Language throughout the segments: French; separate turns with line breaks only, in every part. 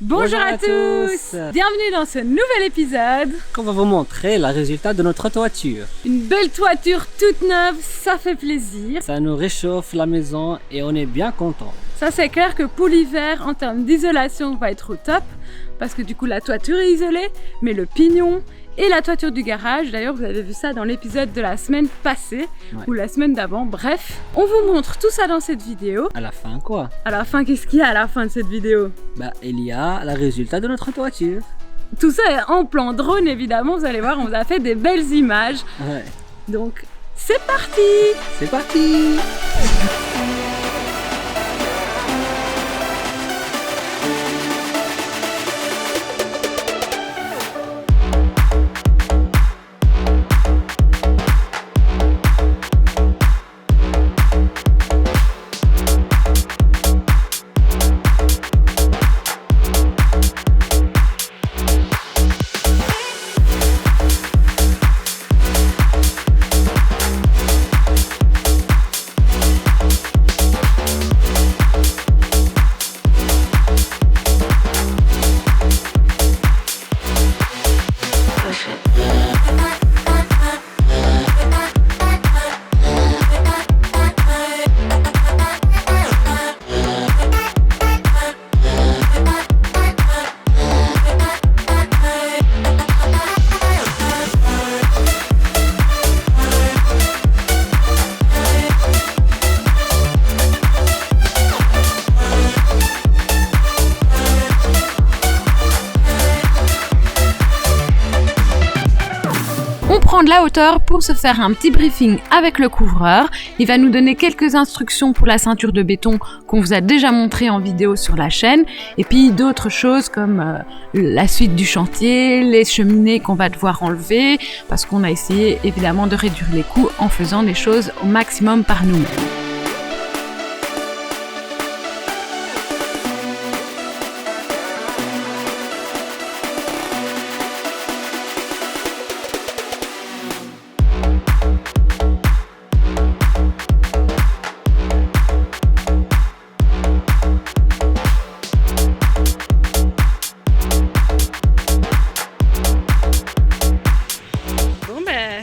Bonjour à tous. Bienvenue dans ce nouvel épisode.
On va vous montrer le résultat de notre toiture.
Une belle toiture toute neuve, ça fait plaisir.
Ça nous réchauffe la maison et on est bien content.
Ça c'est clair que pour l'hiver, en termes d'isolation, on va être au top. Parce que du coup la toiture est isolée, mais le pignon et la toiture du garage, d'ailleurs vous avez vu ça dans l'épisode de la semaine passée, ou la semaine d'avant, bref. On vous montre tout ça dans cette vidéo.
À la fin quoi?
À la fin, qu'est-ce qu'il y a à la fin de cette vidéo?
Il y a le résultat de notre toiture.
Tout ça est en plan drone évidemment, vous allez voir, on vous a fait des belles images.
Ouais.
Donc c'est parti!
C'est parti!
On prend de la hauteur pour se faire un petit briefing avec le couvreur. Il va nous donner quelques instructions pour la ceinture de béton qu'on vous a déjà montré en vidéo sur la chaîne. Et puis d'autres choses comme la suite du chantier, les cheminées qu'on va devoir enlever, parce qu'on a essayé évidemment de réduire les coûts en faisant les choses au maximum par nous-mêmes.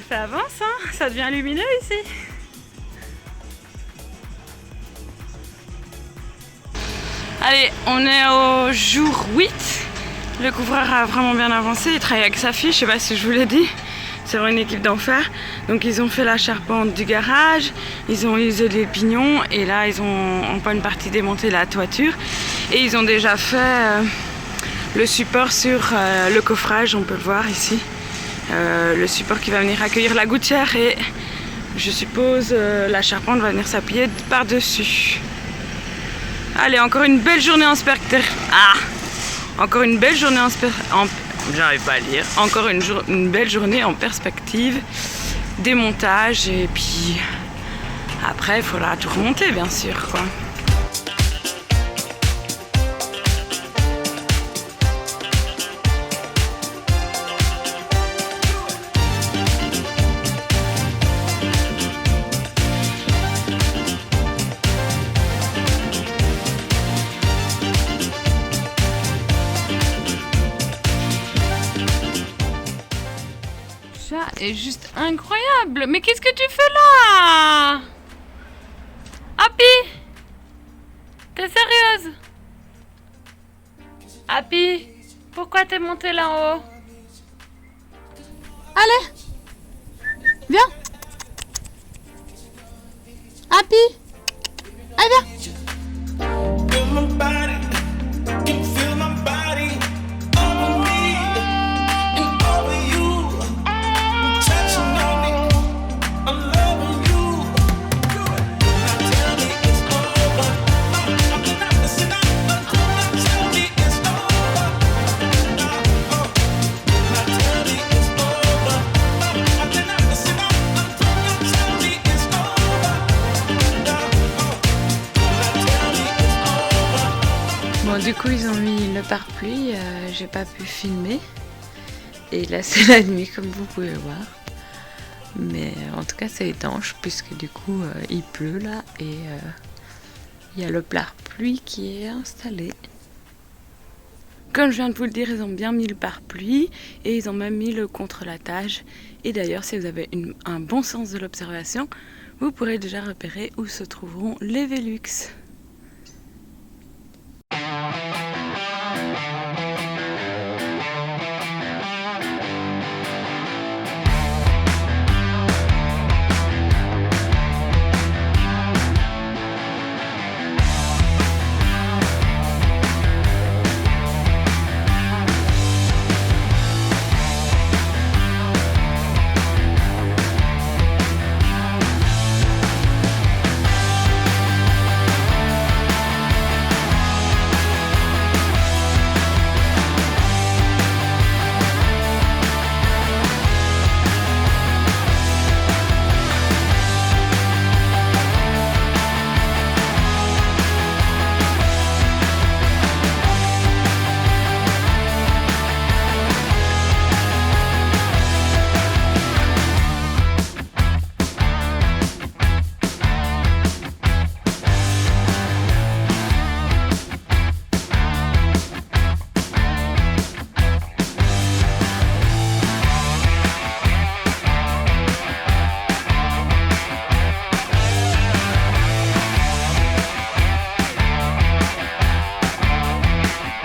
Ça avance, hein, ça devient lumineux ici. Allez, on est au jour 8. Le couvreur a vraiment bien avancé, il travaille avec sa fille, je sais pas si je vous l'ai dit. C'est vraiment une équipe d'enfer. Donc ils ont fait la charpente du garage, ils ont isolé le pignon et là ils ont en bonne partie démonté la toiture. Et ils ont déjà fait le support sur le coffrage, on peut le voir ici. Le support qui va venir accueillir la gouttière et je suppose la charpente va venir s'appuyer par-dessus. Allez, encore une belle journée en perspective. Encore une belle journée j'arrive pas à lire. Encore une belle journée en perspective. Démontage et puis après il faudra tout remonter bien sûr quoi. Est juste incroyable. Mais qu'est-ce que tu fais là? Happy? T'es sérieuse? Happy? Pourquoi t'es montée là-haut? Allez, viens. Happy? Allez, viens. Du coup ils ont mis le pare-pluie, j'ai pas pu filmer et là c'est la nuit comme vous pouvez voir, mais en tout cas c'est étanche puisque du coup il pleut là et il y a le pare-pluie qui est installé. Comme je viens de vous le dire, ils ont bien mis le pare-pluie et ils ont même mis le contre-latage. Et d'ailleurs, si vous avez un bon sens de l'observation, vous pourrez déjà repérer où se trouveront les Velux.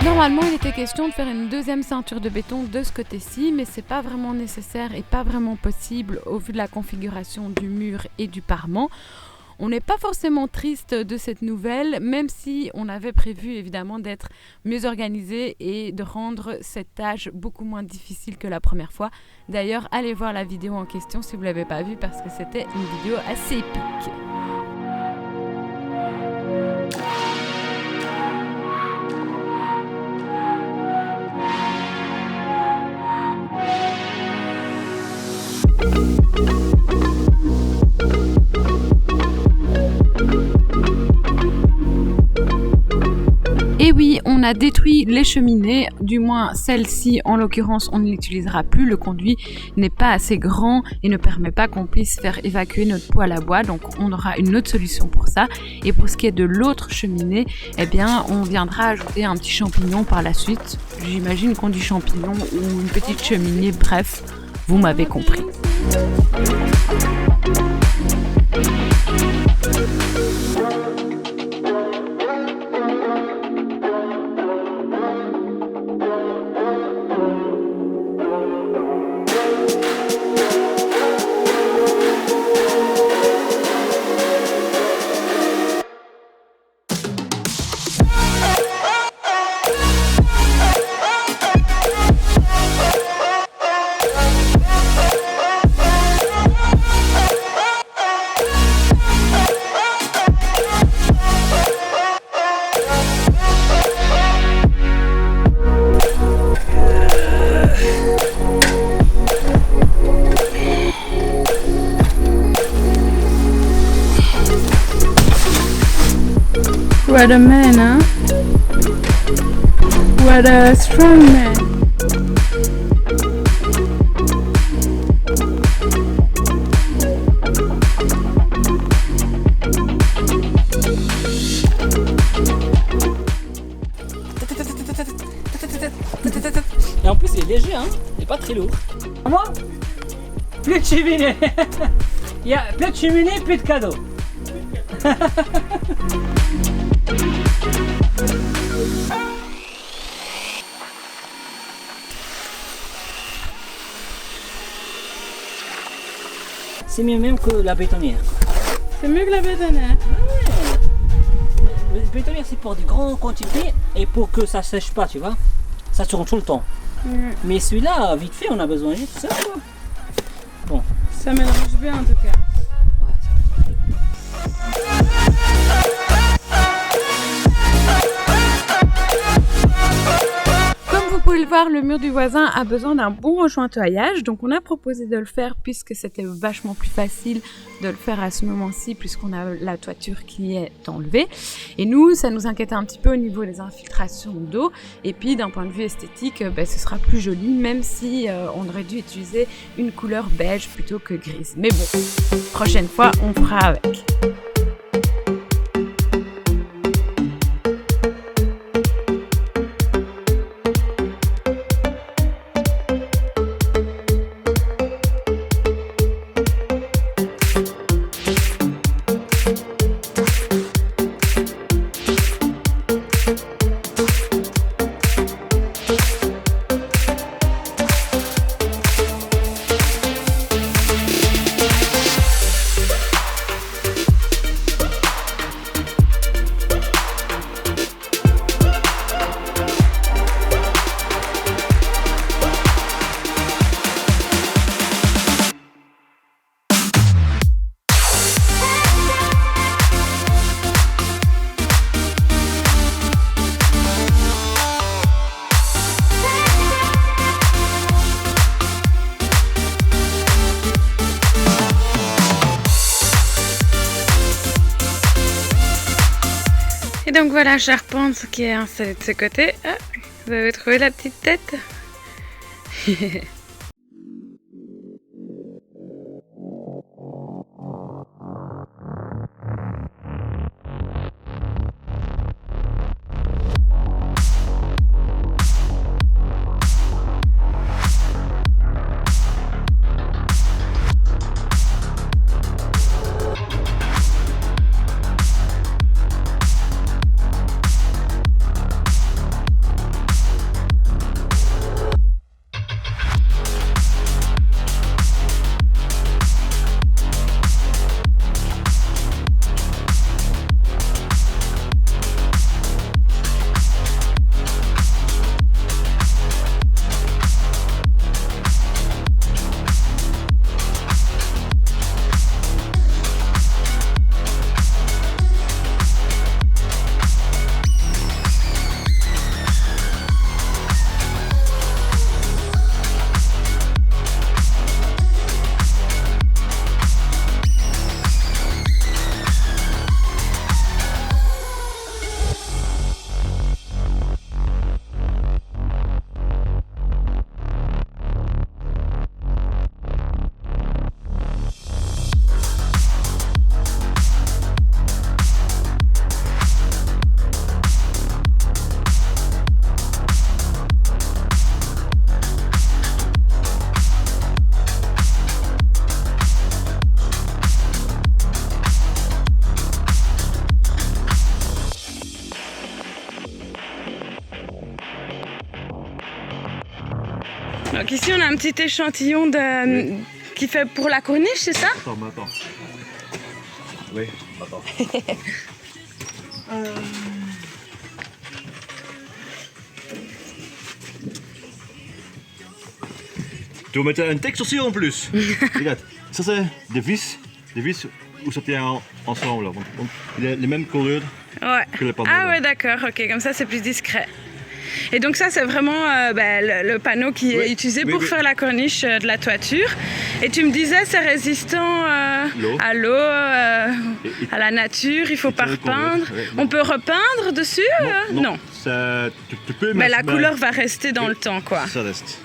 Normalement, il était question de faire une deuxième ceinture de béton de ce côté-ci, mais c'est pas vraiment nécessaire et pas vraiment possible au vu de la configuration du mur et du parement. On n'est pas forcément triste de cette nouvelle, même si on avait prévu évidemment d'être mieux organisé et de rendre cette tâche beaucoup moins difficile que la première fois. D'ailleurs, allez voir la vidéo en question si vous ne l'avez pas vue parce que c'était une vidéo assez épique. Et oui, on a détruit les cheminées, du moins celle-ci en l'occurrence on ne l'utilisera plus, le conduit n'est pas assez grand et ne permet pas qu'on puisse faire évacuer notre poêle à bois, donc on aura une autre solution pour ça. Et pour ce qui est de l'autre cheminée, eh bien on viendra ajouter un petit champignon par la suite, j'imagine qu'on dit champignon ou une petite cheminée, bref, vous m'avez compris.
What a man, huh? What a strong man.
Et en plus, il est léger, hein? Il est pas très lourd. Moi, plus de cheminée. Il y a plus de cheminée, plus de cadeaux. C'est mieux même que la bétonnière.
C'est mieux que la bétonnière.
La bétonnière, c'est pour des grandes quantités et pour que ça sèche pas, tu vois. Ça tourne tout le temps. Mais celui-là, vite fait, on a besoin juste de ça, quoi. Bon.
Ça mélange bien en tout cas.
Vous pouvez le voir, le mur du voisin a besoin d'un bon rejointoyage, donc on a proposé de le faire puisque c'était vachement plus facile de le faire à ce moment-ci puisqu'on a la toiture qui est enlevée. Et nous, ça nous inquiétait un petit peu au niveau des infiltrations d'eau. Et puis d'un point de vue esthétique, ce sera plus joli, même si on aurait dû utiliser une couleur beige plutôt que grise. Mais bon, prochaine fois, on fera avec.
donc voilà Charpente qui est installée de ce côté. Ah, vous avez trouvé la petite tête? Donc ici on a un petit échantillon de qui fait pour la corniche, c'est ça?
Attends. Oui, attends. Tu vas mettre un texte aussi en plus. Regarde, ça c'est des vis où ça tient ensemble. Donc, il a les mêmes couleurs
Ouais.
que les panneaux.
Ah ouais d'accord, ok, comme ça c'est plus discret. Et donc ça c'est vraiment le panneau qui est utilisé pour faire la corniche de la toiture. Et tu me disais c'est résistant à l'eau, à la nature, il faut pas repeindre. On peut repeindre dessus? Non.
Ça, tu peux,
Mais la couleur va rester dans le temps quoi.
Ça reste.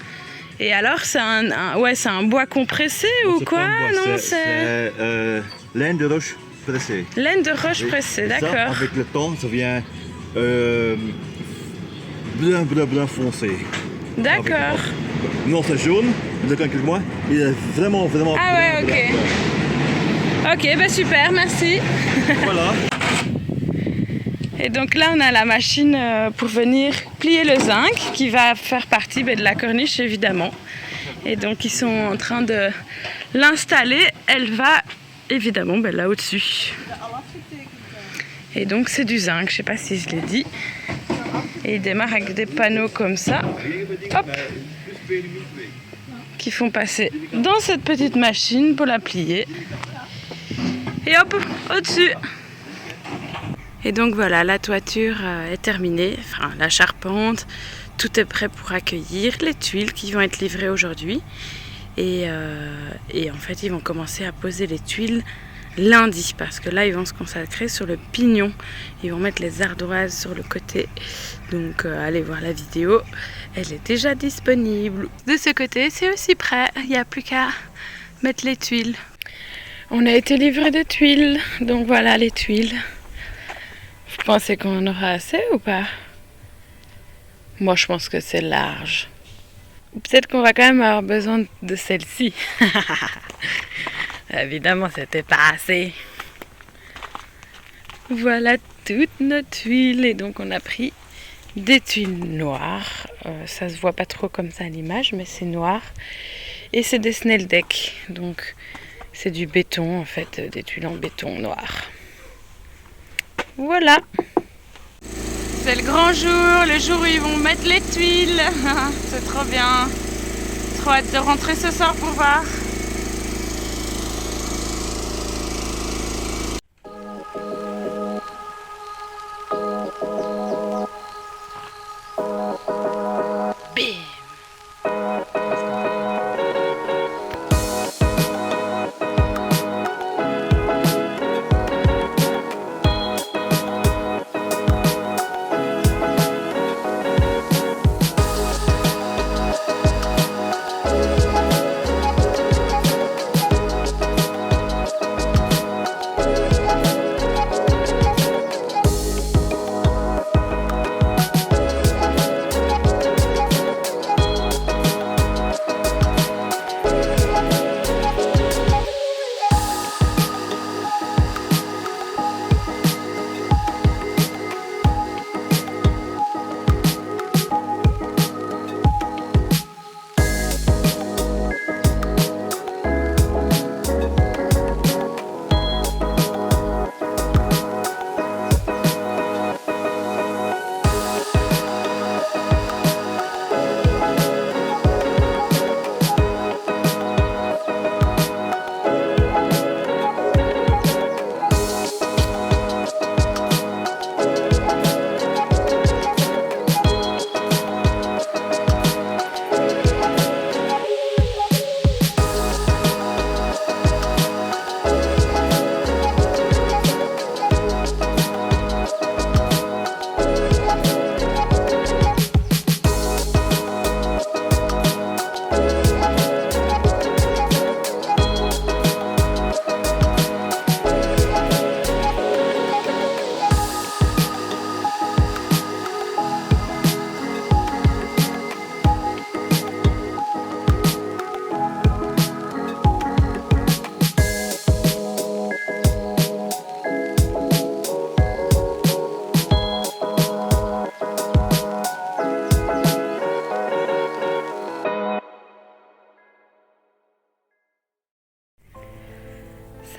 Et alors c'est un bois compressé ou quoi? Non,
c'est laine de roche pressée.
Laine de roche pressée, d'accord.
Avec le temps ça vient bien foncé.
D'accord.
Non, c'est jaune, de quelques mois, il est vraiment
Ah ouais, ok. Ok, bah super, merci.
Voilà.
Et donc là, on a la machine pour venir plier le zinc qui va faire partie de la corniche évidemment. Et donc ils sont en train de l'installer. Elle va évidemment là au-dessus. Et donc c'est du zinc, je sais pas si je l'ai dit. Et il démarre avec des panneaux comme ça, hop, qui font passer dans cette petite machine pour la plier. Et hop, au-dessus. Et donc voilà, la toiture est terminée, enfin la charpente, tout est prêt pour accueillir les tuiles qui vont être livrées aujourd'hui. Et en fait, ils vont commencer à poser les tuiles lundi, parce que là, ils vont se consacrer sur le pignon. Ils vont mettre les ardoises sur le côté. Donc, allez voir la vidéo, elle est déjà disponible. De ce côté, c'est aussi prêt, il n'y a plus qu'à mettre les tuiles. On a été livré des tuiles, donc voilà les tuiles. Vous pensez qu'on en aura assez ou pas? Moi, je pense que c'est large. Peut-être qu'on va quand même avoir besoin de celle-ci. Évidemment, c'était pas assez. Voilà toutes nos tuiles. Et donc, on a pris des tuiles noires. Ça se voit pas trop comme ça à l'image, mais c'est noir. Et c'est des Snell-Deck. Donc, c'est du béton, en fait, des tuiles en béton noir. Voilà. C'est le grand jour, le jour où ils vont mettre les tuiles. C'est trop bien. Trop hâte de rentrer ce soir pour voir.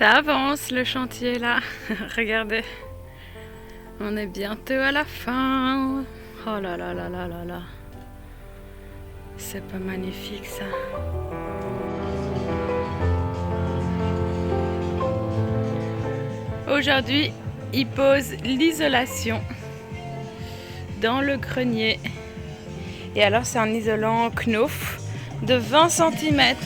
Ça avance le chantier là. Regardez. On est bientôt à la fin. Oh là là là là là là. C'est pas magnifique ça. Aujourd'hui, il pose l'isolation dans le grenier. Et alors c'est un isolant Knauf de 20 cm.